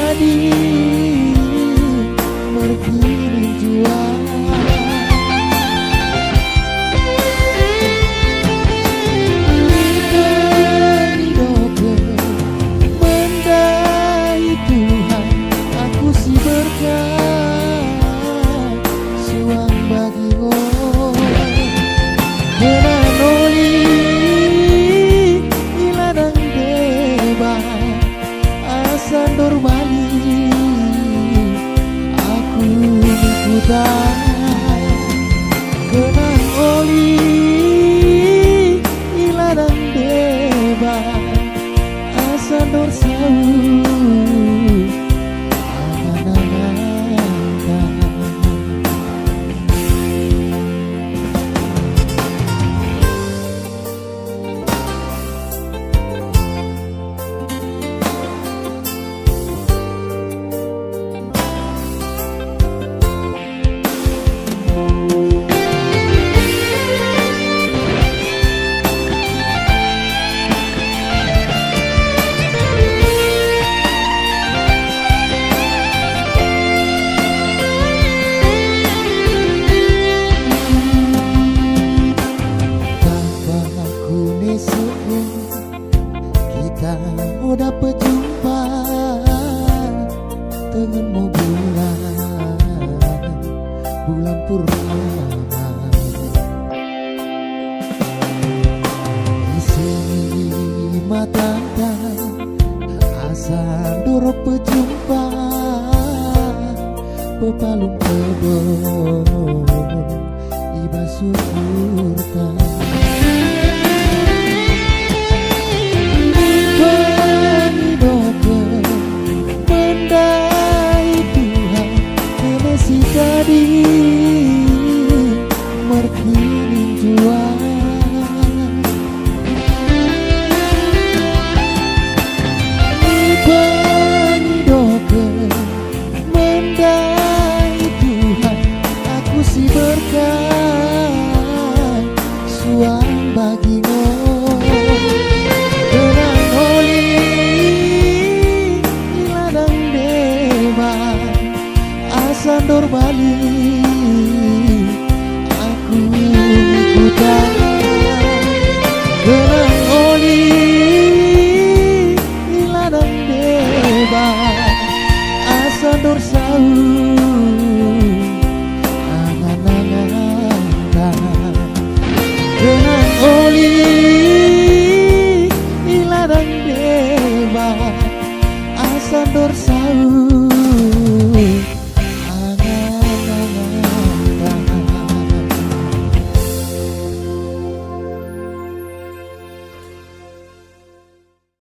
jadi merkini jua Doke mendai Tuhan aku si berkah suang bagi menanoli iladang deba asandor bali aku ikutan kenang oli iladang deba asandor sau kita mau dapat jumpa dengan bulan purnama isi mata asa dorong pejumpa pepalung pedong iba syukurkan jadi merkini jua Doke mendai Tuhan aku si berkah suang bagi tenang oli ladang deba asandor bali aku ikutan